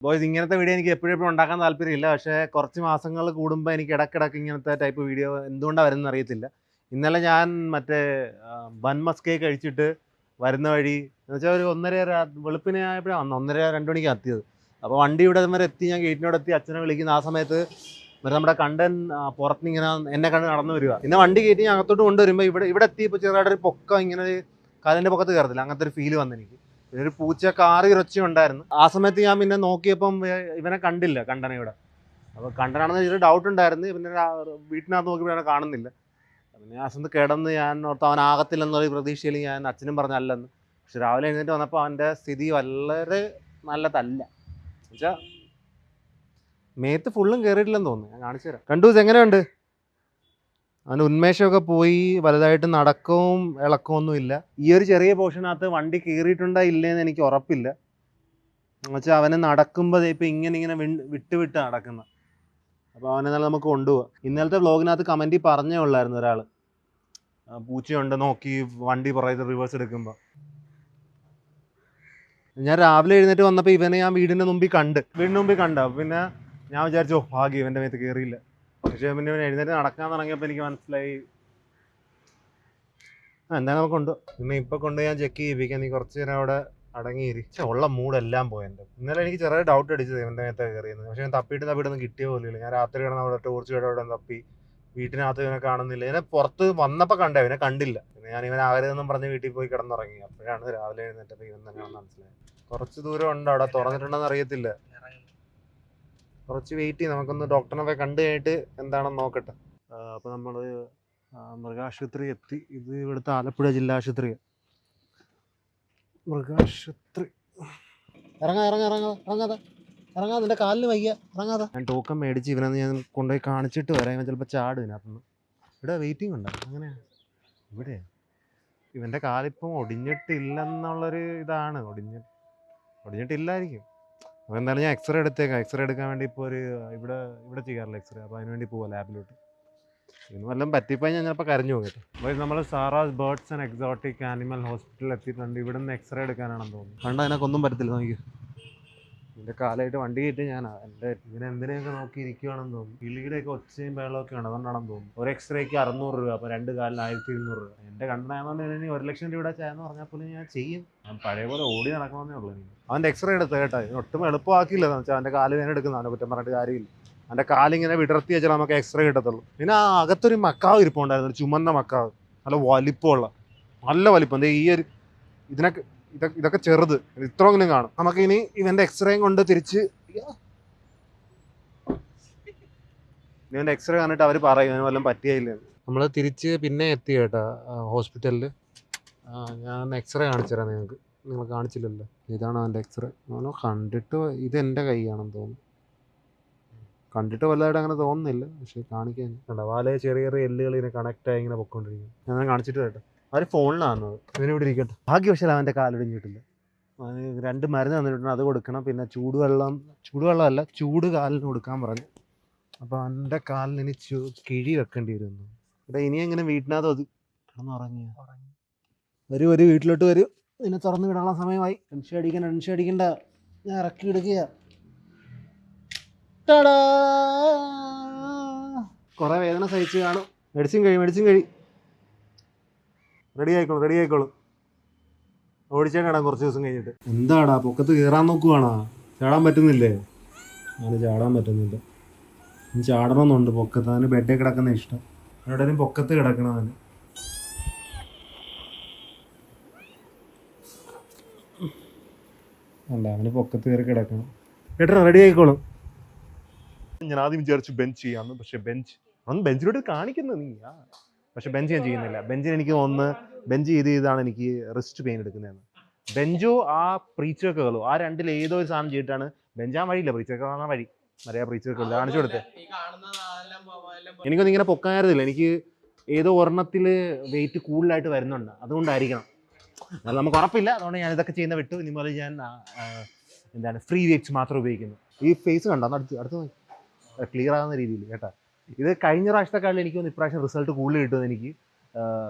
Boys ഇങ്ങനത്തെ video എനിക്ക് എപ്പോഴും ഉണ്ടാക്കാൻ താല്പര്യമില്ല. പക്ഷേ കുറച്ച് മാസങ്ങൾ കൂടുമ്പോൾ എനിക്ക് ഇടയ്ക്കിടയ്ക്ക് ഇങ്ങനത്തെ ടൈപ്പ് വീഡിയോ എന്തുകൊണ്ടാണ് വരുന്നതെന്ന് അറിയത്തില്ല. ഇന്നലെ ഞാൻ മറ്റേ ബൺ മസ്ക് കഴിച്ചിട്ട് വരുന്ന വഴി എന്ന് വെച്ചാൽ ഒരു 1:30 വെളുപ്പിനെ ആയപ്പോഴാണ് 1:30-2 മണിക്ക് എത്തിയത്. അപ്പോൾ വണ്ടി ഇവിടെ വരെ എത്തി, ഞാൻ ഗേറ്റിനോട് എത്തി, അച്ഛനെ വിളിക്കുന്ന ആ സമയത്ത് നമ്മുടെ കണ്ടൻ പുറത്തുനിന്ന് ഇങ്ങനെ എന്നെ കണ്ട് നടന്നു വരിക. പിന്നെ വണ്ടി കയറ്റി ഞാൻ അകത്തോട്ട് കൊണ്ടുവരുമ്പോൾ ഇവിടെ എത്തിയപ്പോൾ ചെറുതായിട്ടൊരു പൊക്കം, ഇങ്ങനെ കാലിൻ്റെ പൊക്കത്ത് കയറത്തില്ല, അങ്ങനത്തെ ഒരു ഫീല് വന്നെനിക്ക്. പിന്നെ ഒരു പൂച്ച കാറി ഇറച്ചിയുണ്ടായിരുന്നു. ആ സമയത്ത് ഞാൻ പിന്നെ നോക്കിയപ്പം ഇവനെ കണ്ടില്ല, കണ്ടനെ ഇവിടെ. അപ്പോൾ കണ്ടനാണെന്ന് ഒരു ഡൗട്ട് ഉണ്ടായിരുന്നു. പിന്നെ വീട്ടിനകത്ത് നോക്കിയപ്പോഴാണ് കാണുന്നില്ല. പിന്നെ ആ സമയത്ത് കിടന്ന് ഞാൻ ഓർത്ത് അവനാകത്തില്ലെന്നൊരു പ്രതീക്ഷയിൽ ഞാൻ അച്ഛനും പറഞ്ഞല്ലെന്ന്. പക്ഷെ രാവിലെ എഴുന്നേറ്റ് വന്നപ്പോൾ അവൻ്റെ സ്ഥിതി വളരെ നല്ലതല്ല. എന്നുവെച്ചാൽ മേത്ത് ഫുള്ളും കയറിയിട്ടില്ലെന്ന് തോന്നുന്നു. ഞാൻ കാണിച്ചു തരാം. 2 ദിവസം എങ്ങനെയുണ്ട്? അവൻ്റെ ഉന്മേഷമൊക്കെ പോയി, വലുതായിട്ട് നടക്കവും ഇളക്കമൊന്നും ഇല്ല. ഈ ഒരു ചെറിയ പോർഷനകത്ത് വണ്ടി കയറിയിട്ടുണ്ടോ ഇല്ലേന്ന് എനിക്ക് ഉറപ്പില്ല. എന്നുവെച്ചാൽ അവന് നടക്കുമ്പോൾ ഇപ്പം ഇങ്ങനെ വിട്ട് നടക്കുന്ന. അപ്പോൾ അവനെന്നാലും നമുക്ക് കൊണ്ടുപോകാം. ഇന്നലത്തെ വ്ളോഗിനകത്ത് കമൻറ്റിൽ പറഞ്ഞേ ഉള്ളായിരുന്നു ഒരാൾ, പൂച്ചയുണ്ട് നോക്കി വണ്ടി പുറകെ റിവേഴ്സ് എടുക്കുമ്പോൾ. ഞാൻ രാവിലെ എഴുന്നേറ്റ് വന്നപ്പോൾ ഇവനെ ഞാൻ വീടിൻ്റെ മുമ്പിൽ കണ്ട്. പിന്നെ ഞാൻ വിചാരിച്ചു ഭാഗ്യം ഇവൻ്റെ മേത്ത് കയറിയില്ല. പക്ഷേ പിന്നെ ഇവൻ എഴുന്നേറ്റ് നടക്കാൻ തുടങ്ങിയപ്പോൾ എനിക്ക് മനസ്സിലായി എന്താ നമുക്ക് കൊണ്ടു. പിന്നെ ഇപ്പോൾ കൊണ്ട് ഞാൻ ചെക്ക് ചെയ്യിപ്പിക്കാൻ, നീ കുറച്ച് നേരം അവിടെ അടങ്ങിയിരി. ഉള്ള മൂടെല്ലാം പോയെൻ്റെ. ഇന്നലെ എനിക്ക് ചെറിയ ഡൗട്ട് അടിച്ചത് ഇവൻ്റെ മേത്തെ കയറിയെന്ന്. പക്ഷേ ഞാൻ തപ്പിയിട്ടൊന്നും കിട്ടിയ പോലെയില്ല. ഞാൻ രാത്രി കിടന്ന് അവിടെ ടോർച്ച് അവിടെ തപ്പി, വീട്ടിനകത്ത് ഇവനെ കാണുന്നില്ല. ഇവനെ പുറത്ത് വന്നപ്പോൾ കണ്ടേ, ഇവനെ കണ്ടില്ല. പിന്നെ ഞാൻ ഇവനെ ആകരുതെന്നും പറഞ്ഞ് വീട്ടിൽ പോയി കിടന്നുറങ്ങി. അപ്പോഴാണ് രാവിലെ എഴുന്നേറ്റപ്പോൾ ഇവൻ തന്നെയാണെന്ന് മനസ്സിലായത്. കുറച്ച് ദൂരം ഉണ്ട്, അവിടെ തുറന്നിട്ടുണ്ടെന്ന് അറിയത്തില്ല. കുറച്ച് വെയിറ്റ് ചെയ്യും, നമുക്കൊന്ന് ഡോക്ടറിനെ പോയി കണ്ടു കഴിഞ്ഞിട്ട് എന്താണെന്ന് നോക്കട്ടെ. അപ്പോൾ നമ്മൾ മൃഗാശുപത്രി എത്തി. ഇത് ഇവിടുത്തെ ആലപ്പുഴ ജില്ലാ ആശുപത്രിയാണ്. മൃഗാശുപത്രി. ഇറങ്ങാതെ നിന്റെ കാലിന് വയ്യ, ഇറങ്ങാതെ. ഞാൻ ടോക്കൺ മേടിച്ച് ഇവനെ ഞാൻ കൊണ്ടുപോയി കാണിച്ചിട്ട് വരാം. ഇവൻ ചിലപ്പോൾ ചാടും ഇതിനകത്തുനിന്ന്. ഇവിടെ വെയിറ്റിംഗ് ഉണ്ടോ? അങ്ങനെ ഇവിടെ ഇവൻ്റെ കാലിപ്പം ഒടിഞ്ഞിട്ടില്ലെന്നുള്ളൊരു ഇതാണ്. ഒടിഞ്ഞിട്ടില്ലായിരിക്കും. അപ്പോൾ എന്തായാലും ഞാൻ എക്സ്റേ എടുത്തേക്കാം. എക്സ്റേ എടുക്കാൻ വേണ്ടി ഇപ്പോൾ ഇവിടെ ചെയ്യാറില്ല എക്സ്റേ. അപ്പോൾ അതിന് വേണ്ടി പോവാം ലാബിലോട്ട്. ഇന്ന് വല്ലതും പറ്റിപ്പോയി ഞാൻ ചിലപ്പോൾ കരഞ്ഞു പോകട്ടെ. അപ്പോൾ നമ്മൾ Sara's birds and exotic animal ഹോസ്പിറ്റലിൽ എത്തിയിട്ടുണ്ട്. ഇവിടെ നിന്ന് എക്സ്റേ എടുക്കാനാണെന്ന് തോന്നുന്നു. കണ്ടാൽ അതിനൊന്നും പറ്റത്തില്ല. നോക്കി ഇതിൻ്റെ കാലായിട്ട് വണ്ടി കയറ്റി ഇവനെന്തിനെയൊക്കെ നോക്കിയിരിക്കുകയാണെന്ന് തോന്നുന്നു. കിളിയുടെയൊക്കെ ഒച്ചയും ബഹളമൊക്കെ ആണ്, അതുകൊണ്ടാണെന്ന് തോന്നുന്നു. ഒരു എക്സ്റേക്ക് 600 രൂപ. അപ്പോൾ 2 കാലിന് 1200 രൂപ. എൻ്റെ കണ്ണനായതുകൊണ്ട് ഇനി 1 ലക്ഷം രൂപയുടെ ചെയ്യാന്ന് പറഞ്ഞാൽ പോലും ഞാൻ ചെയ്യും. ഞാൻ പഴയ പോലെ ഓടി നടക്കണമെന്നേ ഉള്ളൂ. അവൻ്റെ എക്സ്റേ എടുത്ത് കേട്ടോ. ഒട്ടും എളുപ്പമാക്കിയില്ല എന്ന് വെച്ചാൽ അവൻ്റെ കാല് വേദന എടുക്കുന്ന, അവൻ്റെ കുറ്റം പറഞ്ഞിട്ട് കാര്യമില്ല. അവൻ്റെ കാലിങ്ങനെ വിടർത്തി വെച്ചാൽ നമുക്ക് എക്സ്റേ കിട്ടത്തുള്ളൂ. പിന്നെ ആ അകത്തൊരു മക്കാവ് ഇരിപ്പുണ്ടായിരുന്നു, ഒരു ചുമന്ന മക്കാവ്, നല്ല വലിപ്പമുള്ള, നല്ല വലിപ്പം. എന്താ ഈ ഒരു ഇതൊക്കെ ചെറുത്, ഇത്രയെങ്കിലും കാണും. നമുക്കിനി ഇവൻ്റെ എക്സ്റേയും കൊണ്ട് തിരിച്ച് ഇവൻ്റെ എക്സ്റേ കണ്ടിട്ട് അവർ പറയും അവന് വല്ലതും പറ്റിയില്ല. നമ്മൾ തിരിച്ച് പിന്നെ എത്തി കേട്ടോ ഹോസ്പിറ്റലിൽ. ഞാൻ എക്സ്റേ കാണിച്ചു തരാം നിങ്ങൾ കാണിച്ചില്ലല്ലോ. ഇതാണ് അവൻ്റെ എക്സ്റേ. അവനോ കണ്ടിട്ട് ഇതെൻ്റെ കൈയാണെന്ന് തോന്നുന്നു. കണ്ടിട്ട് വലുതായിട്ട് അങ്ങനെ തോന്നുന്നില്ല, പക്ഷേ കാണിക്കാൻ കണ്ട വാലയെ ചെറിയ എല്ലുകൾ ഇങ്ങനെ കണക്റ്റായി ഇങ്ങനെ പൊയ്ക്കൊണ്ടിരിക്കും. ഞാൻ കാണിച്ചിട്ട് കേട്ടോ. അവർ ഫോണിലാണെന്നത്. ഇവനിവിടെ ഇരിക്കട്ടെ. ഭാഗ്യവശാൽ അവൻ്റെ കാലൊടിഞ്ഞിട്ടില്ല. അവന് 2 മരുന്ന് തന്നിട്ടുണ്ട്, അത് കൊടുക്കണം. പിന്നെ ചൂടുവെള്ളമല്ല, ചൂട് കാലിന് കൊടുക്കാൻ പറഞ്ഞു. അപ്പോൾ അവൻ്റെ കാലിന് ഇനി കിഴി വെക്കേണ്ടി വരുന്നു. ഇവിടെ ഇനി എങ്ങനെ വീട്ടിനകത്ത് കിടന്നുറങ്ങിയ വരൂ വീട്ടിലോട്ട് വരൂ. ഇതിനെ തുറന്ന് വിടാനുള്ള സമയമായി. ടെൻഷൻ അടിക്കണ്ട, ഞാൻ ഇറക്കി എടുക്കുക. കുറെ വേദന സഹിച്ച് കാണും. മെഡിസിൻ കഴി റെഡി ആയിക്കോളും. ഓടിച്ചാൽ കാണാം കുറച്ച് ദിവസം കഴിഞ്ഞിട്ട്. എന്താടാ പൊക്കത്ത് കയറാൻ നോക്കുവാണോ? ചാടാൻ പറ്റുന്നില്ലേ? അവന് ചാടാൻ പറ്റുന്നില്ല. അവന് ചാടണമെന്നുണ്ട് പൊക്കത്ത്. അവന് ബെഡേ കിടക്കുന്ന ഇഷ്ടം. എവിടെയും പൊക്കത്ത് കിടക്കണം അവന്. അല്ല, അവന് പൊക്കത്ത് കയറി കിടക്കണം. കേട്ടോ, റെഡി ആയിക്കോളും. ഞാൻ ആദ്യം വിചാരിച്ചു ബെഞ്ച് ചെയ്യാമെന്ന്. പക്ഷെ ബെഞ്ചിലോട്ട് കാണിക്കുന്നത് നീ. പക്ഷെ ബെഞ്ച് ഞാൻ ചെയ്യുന്നില്ല. ബെഞ്ചിന് എനിക്ക് തോന്നുന്നു ബെഞ്ച് ചെയ്താണ് എനിക്ക് റിസ്റ്റ് പെയിൻ എടുക്കുന്നതെന്ന്. ബെഞ്ചോ ആ പ്രീച്ചേക്കുകളോ, ആ രണ്ടിൽ ഏതോ ഒരു സാധനം ചെയ്തിട്ടാണ്. ബെഞ്ചാൻ വഴിയില്ല, പ്രീച്ചേക്ക വഴി മര്യാദ പ്രീച്ചേക്കുകൾ കാണിച്ചു കൊടുത്തേ. എനിക്കൊന്നും ഇങ്ങനെ പൊക്കാനായിരുന്നില്ല. എനിക്ക് ഏതോ ഒരെണ്ണത്തിൽ വെയിറ്റ് കൂടുതലായിട്ട് വരുന്നുണ്ട്, അതുകൊണ്ടായിരിക്കണം. അത് നമുക്ക് ഉറപ്പില്ല. അതുകൊണ്ട് ഞാൻ ഇതൊക്കെ ചെയ്യുന്ന വിട്ടു. ഇനി മുതൽ ഞാൻ ഫ്രീ വെയിറ്റ്സ് മാത്രം ഉപയോഗിക്കുന്നു. ഈ ഫേസ് കണ്ടോ? അടുത്ത് ക്ലിയർ ആകുന്ന രീതിയിൽ കേട്ടോ. ഇത് കഴിഞ്ഞ പ്രാവശ്യത്തെക്കാളും എനിക്ക് തോന്നുന്നു ഇപ്രാവശ്യം റിസൾട്ട് കൂടുതൽ കിട്ടുമെന്ന് എനിക്ക്.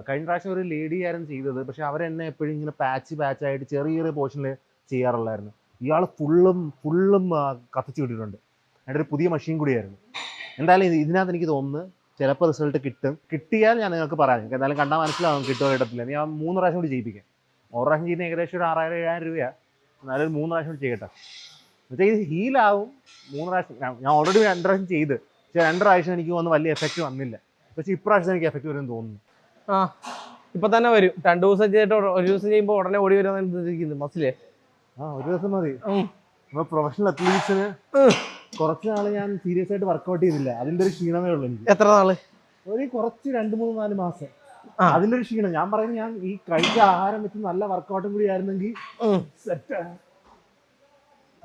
കഴിഞ്ഞ പ്രാവശ്യം ഒരു ലേഡി ആയിരുന്നു ചെയ്തത്. പക്ഷെ അവരെന്നെ എപ്പോഴും ഇങ്ങനെ പാച്ചായിട്ട് ചെറിയ പോർഷനിൽ ചെയ്യാറുള്ളായിരുന്നു. ഇയാൾ ഫുള്ളും കത്തിച്ച് വിട്ടിട്ടുണ്ട്. അതിൻ്റെ ഒരു പുതിയ മെഷീൻ കൂടിയായിരുന്നു. എന്തായാലും ഇതിനകത്ത് എനിക്ക് തോന്നുന്നു ചിലപ്പോൾ റിസൾട്ട് കിട്ടിയാൽ ഞാൻ നിങ്ങൾക്ക് പറയാം. നിങ്ങൾക്ക് എന്തായാലും കണ്ടാൽ മനസ്സിലാവും കിട്ടുമോ കിട്ടത്തില്ല. ഞാൻ 3 പ്രാവശ്യം കൂടി ചെയ്യിപ്പിക്കാം. 1 പ്രാവശ്യം ചെയ്യുന്ന ഏകദേശം ഒരു 6000-7000 രൂപയാണ്. എന്നാലും 3 പ്രാവശ്യം കൂടി ചെയ്യട്ടെ. എന്നുവെച്ചാൽ ഇത് ഹീലാവും. 3 പ്രാവശ്യം ഞാൻ ഓൾറെഡി 2 പ്രാവശ്യം ചെയ്ത്, പക്ഷേ 2 പ്രാവശ്യം എനിക്ക് തോന്നുന്നു വലിയ എഫക്റ്റ് വന്നില്ല. പക്ഷേ ഇപ്രാവശ്യം എനിക്ക് എഫക്റ്റ് വരുമെന്ന് തോന്നുന്നു. ഇപ്പൊ തന്നെ വരും. 2 ദിവസം ചെയ്തിട്ട് 1 ദിവസം ചെയ്യുമ്പോൾ ഉടനെ ഓടി വരുമെന്ന് മസിലേ. 1 ദിവസം മതി. നമ്മൾ പ്രൊഫഷണൽ അത്ലീറ്റ്സിന് കുറച്ച് നാൾ ഞാൻ സീരിയസ് ആയിട്ട് വർക്കൗട്ട് ചെയ്തില്ല. അതിന്റെ ഒരു ക്ഷീണമേ ഉള്ളൂ എനിക്ക്. എത്ര നാള്? ഒരു കുറച്ച് 2-3-4 മാസം. അതിന്റെ ഒരു ക്ഷീണം. ഞാൻ പറയുന്നത് ഞാൻ ഈ കഴിച്ച ആഹാരം വെച്ച് നല്ല വർക്കൗട്ടും കൂടി ആയിരുന്നെങ്കിൽ സെറ്റ്.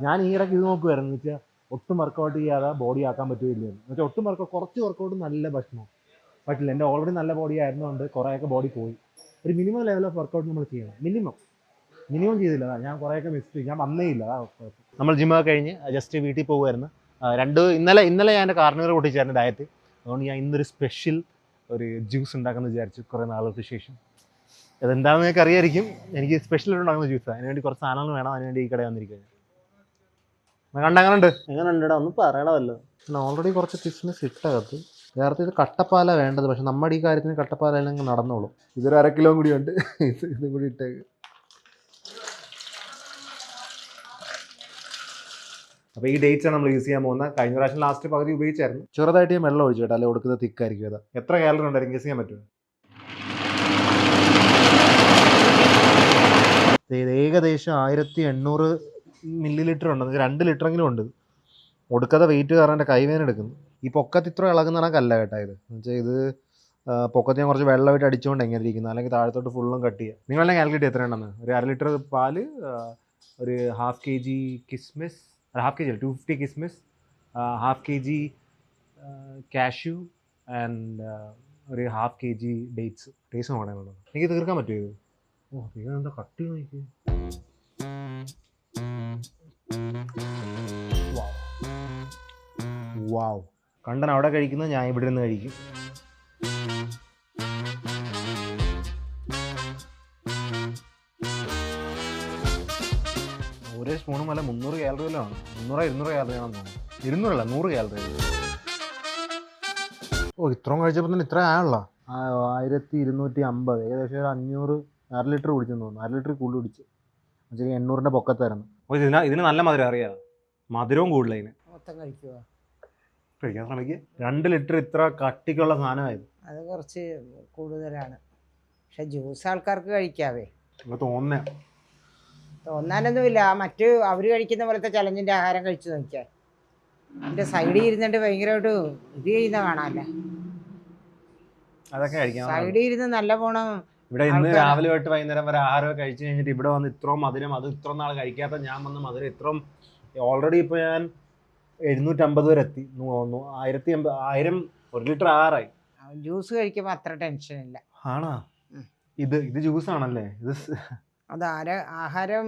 ഞാൻ ഈ ഇടയ്ക്ക് ഇത് നോക്കുമായിരുന്നു. എന്ന് വെച്ചാൽ ഒട്ടും വർക്കൗട്ട് ചെയ്യാതെ ബോഡി ആക്കാൻ പറ്റുമില്ല. എന്ന് വെച്ചാൽ ഒട്ടും കുറച്ച് വർക്കൗട്ട് നല്ല ഭക്ഷണം പറ്റില്ല. എൻ്റെ ഓൾറെഡി നല്ല ബോഡി ആയിരുന്നുകൊണ്ട് കുറേയൊക്കെ ബോഡി പോയി. ഒരു മിനിമം ലെവൽ ഓഫ് വർക്കൗട്ട് നമ്മൾ ചെയ്യണം. മിനിമം ചെയ്തില്ല. ഞാൻ കുറേയൊക്കെ മിസ് ചെയ്തു. ഞാൻ വന്നേ ഇല്ല. നമ്മൾ ജിമ്മൊക്കെ കഴിഞ്ഞ് ജസ്റ്റ് വീട്ടിൽ പോകുമായിരുന്നു. ഇന്നലെ ഞാൻ എൻ്റെ കാർണിവർ പൊട്ടിച്ചായിരുന്നു ഡയറ്റ്. അതുകൊണ്ട് ഞാൻ ഇന്നൊരു സ്പെഷ്യൽ ഒരു ജ്യൂസ് ഉണ്ടാക്കാമെന്ന് വിചാരിച്ചു കുറേ നാളുകൾക്ക് ശേഷം. അതെന്താണെന്ന് നിങ്ങൾക്ക് അറിയായിരിക്കും. എനിക്ക് സ്പെഷ്യൽ ഉണ്ടാക്കുന്ന ജ്യൂസാണ്. അതിനുവേണ്ടി കുറച്ച് സാധനങ്ങൾ വേണം. അതിനുവേണ്ടി ഈ കടയിൽ വന്നിരിക്കുക. എങ്ങനെ ഉണ്ടടാ ഒന്ന് പറയണമല്ലോ. ഓൾറെഡി കുറച്ച് കിസ്മിസ് ഇട്ടകത്ത്. നേരത്തെ ഇത് കട്ടപ്പാല വേണ്ടത്, പക്ഷെ നമ്മുടെ ഈ കാര്യത്തിന് കട്ടപ്പാല അല്ലെങ്കിൽ നടന്നോളും. ഇതൊരു 1/2 കിലോ കൂടി ഉണ്ട്. ഇതും കൂടി ഇട്ടേക്ക്. അപ്പോൾ ഈ ഡേറ്റ്സ് ആണ് നമ്മൾ യൂസ് ചെയ്യാൻ പോകുന്നത്. കഴിഞ്ഞ പ്രാവശ്യം ലാസ്റ്റ് പകുതി ഉപയോഗിച്ചായിരുന്നു. ചെറുതായിട്ട് ഞാൻ വെള്ളം ഒഴിച്ചു കേട്ടോ, അല്ലെങ്കിൽ കൊടുക്കുന്നത് തിക്കായിരിക്കും. അത് എത്ര കാലറി ഉണ്ടായിരിക്കും ഗസ് ചെയ്യാൻ പറ്റുമോ? ഏകദേശം 1800 മില്ലി ഉണ്ട്. 2 ലിറ്ററെങ്കിലും ഉണ്ട്. ഒടുക്കാതെ വെയിറ്റ് കാരണം എൻ്റെ കൈവേദന എടുക്കുന്നു. ഈ പൊക്കത്ത് ഇത്ര ഇളകുന്ന കണക്കല്ല കേട്ടോ ഇത്. എന്നുവെച്ചാൽ ഇത് പൊക്കത്ത് ഞാൻ കുറച്ച് വെള്ളമായിട്ട് അടിച്ചുകൊണ്ട് എങ്ങനെ ഇരിക്കുന്നു, അല്ലെങ്കിൽ താഴത്തോട്ട് ഫുള്ളും കട്ട് ചെയ്യുക. നിങ്ങളെല്ലാം കാൽക്കുലേറ്റ് എത്ര ഉണ്ടെന്ന്? ഒരു 1/2 ലിറ്റർ പാല്, ഒരു 1/2 kg കിസ്മിസ്, 1/2 kg 250 കിസ്മിസ്, 1/2 kg cashew and ഒരു 1/2 kg ഡേറ്റ്സ്. ടേസ്റ്റ് നോക്കണേ. എനിക്ക് തീർക്കാൻ പറ്റുമോ ഇത്? ഇതെന്താ കട്ടി നോക്കി. വാവ്. കണ്ടൻ അവിടെ കഴിക്കുന്നത് ഞാൻ ഇവിടെ നിന്ന് കഴിക്കും. ഒരേ സ്പൂണും അല്ല 300 കാലറിയിലാണ്. 300-200 കാലറിയാണെന്ന് തോന്നുന്നു. 200 അല്ല 100 കാലറി. ഇത്രയും കഴിച്ചപ്പോൾ തന്നെ ഇത്ര ആണല്ലോ. 1250, ഏകദേശം ഒരു 500 1/2 ലിറ്റർ കുടിച്ചെന്ന് തോന്നുന്നു. 1/2 ലിറ്റർ കൂടുതൽ കുടിച്ചു. എന്നുവെച്ചാൽ 800-ന്റെ പൊക്കത്തായിരുന്നു. ഇതിന് നല്ല മധുരം അറിയാം. മധുരവും കൂടുതൽ അതിന്. മൊത്തം കഴിക്കുക, കഴിക്കാൻ ശ്രമിക്കുക. 2 ലിറ്റർ ഇത്ര കട്ടിക്കുള്ള സാധനമായത്. അത് കുറച്ച് കൂടുതലാണ്. പക്ഷെ ജ്യൂസ് ആൾക്കാർക്ക് കഴിക്കാവേ. തോന്നാനൊന്നുമില്ല. മറ്റ് അവർ കഴിക്കുന്ന പോലത്തെ ചലഞ്ചിന്റെ ആഹാരം കഴിച്ചു നോക്കിയാൽ എൻ്റെ സൈഡിൽ ഇരുന്നിട്ട് ഭയങ്കരമായിട്ട് ഇത് ചെയ്യുന്ന കാണാല്ലേ. അതൊക്കെ കഴിക്കാം. സൈഡിൽ ഇരുന്ന് നല്ല പോണം. ഇവിടെ ഇന്ന് രാവിലെ തൊട്ട് വൈകുന്നേരം വരെ ആഹാരമൊക്കെ കഴിച്ചു കഴിഞ്ഞിട്ട് ഇവിടെ വന്ന് ഇത്രയും മധുരം, അത് ഇത്ര നാൾ കഴിക്കാത്ത ഞാൻ വന്ന മധുരം ഇത്രയും. ഓൾറെഡി ഇപ്പോൾ ഞാൻ 750 വരെ എത്തി. 1000 1 ലിറ്റർ ആറായി. ജ്യൂസ് കഴിക്കുമ്പോൾ അത്ര ടെൻഷൻ ഇല്ല. ആണോ? ഇത് ജ്യൂസ് ആണല്ലേ? ഇത് അത് ആഹാരം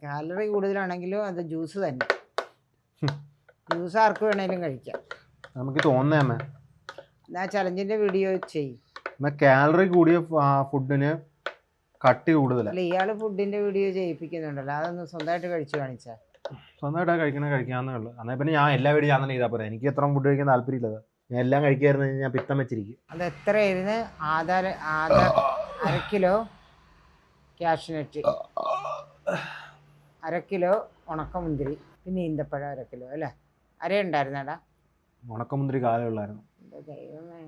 കാലറി കൂടുതലാണെങ്കിലും അത് ജ്യൂസ് തന്നെ. ജ്യൂസ് ആർക്ക് വേണേലും കഴിക്കാം. നമുക്ക് തോന്നേ ആ ചലഞ്ചിന്റെ വീഡിയോ ചെയ്യും. കാലറി കൂടിയ ഫുഡിന് കട്ടി കൂടുതലാണ്. അല്ല, ഇയാള് ഫുഡിന്റെ വീഡിയോ ചെയ്യിപ്പിക്കുന്നുണ്ടല്ലോ, അതൊന്ന് സ്വന്തമായിട്ട് കഴിച്ചു കാണിച്ചാൽ. സ്വന്തമായിട്ട് കഴിക്കാവുന്നേ ഉള്ളൂ. എന്നാൽ പിന്നെ ഞാൻ എല്ലാ വീഡിയോ ഞാൻ തന്നെ ചെയ്താൽ പോരാ. എനിക്ക് എത്ര ഫുഡ് കഴിക്കാൻ താല്പര്യമില്ല. ഞാൻ എല്ലാം കഴിക്കായിരുന്നു. ഞാൻ പിത്തം വെച്ചിരിക്കും. അത് എത്രയായിരുന്നു? 1/2 കിലോ കാഷ്നട്ട്, 1/2 കിലോ ഉണക്കമുന്തിരി, പിന്നെ ഈന്തപ്പഴം 1/2 കിലോ അല്ലേ? അരയുണ്ടായിരുന്നേടാ? ഉണക്കമുന്തിരി കാലമുള്ളായിരുന്നു. ദൈവമേ,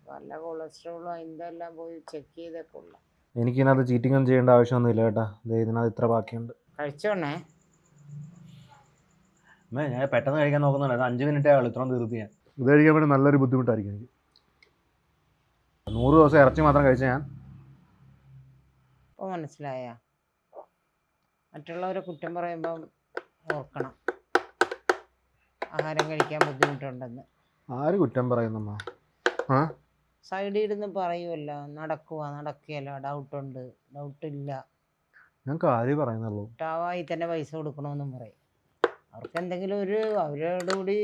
വല്ല കൊളസ്ട്രോളോ എന്തെല്ലാം പോയി ചെക്ക് ചെയ്തൊക്കെ ഉള്ള. എനിക്കിതിനകത്ത് ചീറ്റിംഗ് ഒന്നും ചെയ്യേണ്ട ആവശ്യമൊന്നുമില്ല കേട്ടാ. ഇതിനകത്ത് ഇത്ര ബാക്കിയുണ്ട്. കഴിച്ചോണേ. ഞാൻ പെട്ടെന്ന് കഴിക്കാൻ നോക്കുന്നുണ്ട്. 5 മിനിറ്റേ ആവുള്ളൂ ഇത്രയും തീർത്ത്. ഞാൻ ഇത് കഴിക്കാൻ വേണ്ടി നല്ലൊരു ബുദ്ധിമുട്ടായിരിക്കും എനിക്ക്. 100 ദിവസം ഇറച്ചി മാത്രം കഴിച്ച ഞാൻ. ഇപ്പോൾ മനസ്സിലായ? മറ്റുള്ളവരെ കുറ്റം പറയുമ്പം ഓർക്കണം ആഹാരം കഴിക്കാൻ ബുദ്ധിമുട്ടുണ്ടെന്ന്. ആര് കുറ്റം പറയുന്നമ്മ? സൈഡിൽ ഇരുന്ന് പറയുമല്ലോ, നടക്കുകയല്ല, ഡൗട്ടില്ല. ഞാൻ കാര്യം പറയുന്നുള്ളൂ. ടാവായി തന്നെ പൈസ കൊടുക്കണമെന്നും പറയും. അവർക്ക് എന്തെങ്കിലും അവരോട് കൂടി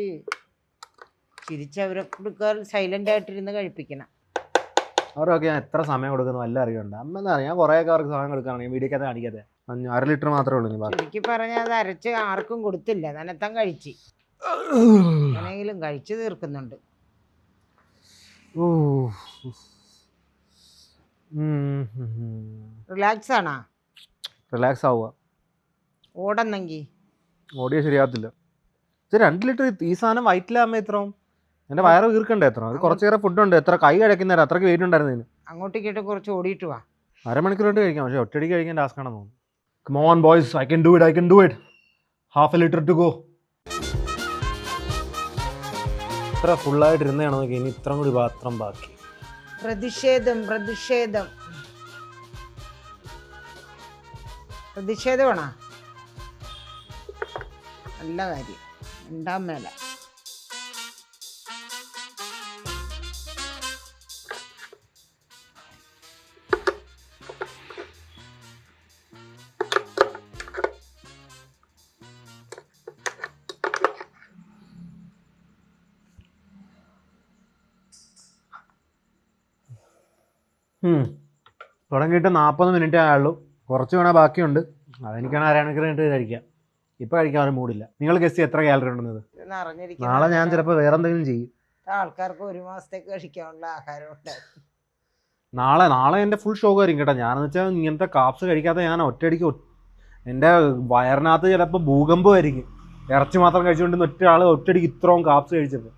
ചിരിച്ചവരെ കൊടുക്കാൻ സൈലൻ്റ് ആയിട്ടിരുന്ന് കഴിപ്പിക്കണം. അവരൊക്കെ ഞാൻ എത്ര സമയം കൊടുക്കുന്നു എല്ലാം അറിയണ്ട. അമ്മ എന്താ പറയുക, ഞാൻ കുറേയൊക്കെ അവർക്ക് സമയം കൊടുക്കാനാണ് വീഡിയോക്കകത്ത് കാണിക്കാതെ. 1/2 ലിറ്റർ മാത്രമേ ഉള്ളൂ ഇനി ബാക്കി. ചുരുക്കി പറഞ്ഞാൽ അത് അരച്ച് ആർക്കും കൊടുത്തില്ല, നനത്താൻ കഴിച്ച് എങ്ങനെയെങ്കിലും കഴിച്ചു തീർക്കുന്നുണ്ട്. റിലാക്സ് ആണോ? റിലാക്സ് ആവുക. ഓടുന്നെങ്കിൽ ഓടിയ ശരിയാകത്തില്ല. ഇത് 2 ലിറ്റർ ഈ സാധനം വയറ്റിലാകുമ്പോൾ എത്രയും എൻ്റെ വയറ് വീർക്കണ്ടേ എത്ര? അത് കുറച്ച് നേരം ഫുഡുണ്ട്, എത്ര കൈ കഴിക്കുന്നേരം അത്രയ്ക്ക് വെയിറ്റ് ഉണ്ടായിരുന്നു ഇതിന്. അങ്ങോട്ടേക്ക് ഇട്ട് കുറച്ച് ഓടിയിട്ട് വാ. അരമണിക്കൂർ കഴിക്കാം, പക്ഷേ ഒറ്റയടിക്ക് കഴിക്കാൻ ടാസ്ക് ആണെന്ന് തോന്നുന്നു. Come on boys, I can do it, I can do it. Half a liter to go. ഇത്ര ഫുള്ളായിട്ട് ഇരുന്നതാണ് നോക്കി, ഇനി ഇത്രയും കൂടി പാത്രം ബാക്കി. പ്രതിഷേധം പ്രതിഷേധം പ്രതിഷേധമാണോ? നല്ല കാര്യം, രണ്ടാം മേല. തുടങ്ങിയിട്ട് 40 മിനിറ്റ് ആയുള്ളൂ. കുറച്ച് വേണേൽ ബാക്കിയുണ്ട്, അതെനിക്കാണ് അരമണിക്കൂർ കഴിഞ്ഞിട്ട് കഴിക്കാം. ഇപ്പം കഴിക്കാൻ ഒരു മൂടില്ല. നിങ്ങൾ ഗസ്റ്റ് എത്ര കാലറി ഉണ്ടെന്നത്? നാളെ ഞാൻ ചിലപ്പോൾ വേറെ എന്തെങ്കിലും ചെയ്യും. ആൾക്കാർക്ക് 1 മാസത്തേക്ക് കഴിക്കാനുള്ള ആഹാരം ഉണ്ട്. നാളെ എൻ്റെ ഫുൾ ഷോക്ക് ആയിരിക്കും കേട്ടോ. ഞാനെന്ന് വെച്ചാൽ ഇങ്ങനത്തെ കാപ്സ് കഴിക്കാത്ത ഞാൻ ഒറ്റയടിക്ക് എൻ്റെ വയറിനകത്ത് ചിലപ്പോൾ ഭൂകമ്പമായിരിക്കും. ഇറച്ചി മാത്രം കഴിച്ചുകൊണ്ട് ഒറ്റ ആൾ ഒറ്റയടിക്ക് ഇത്രയും കാപ്സ് കഴിച്ചത്.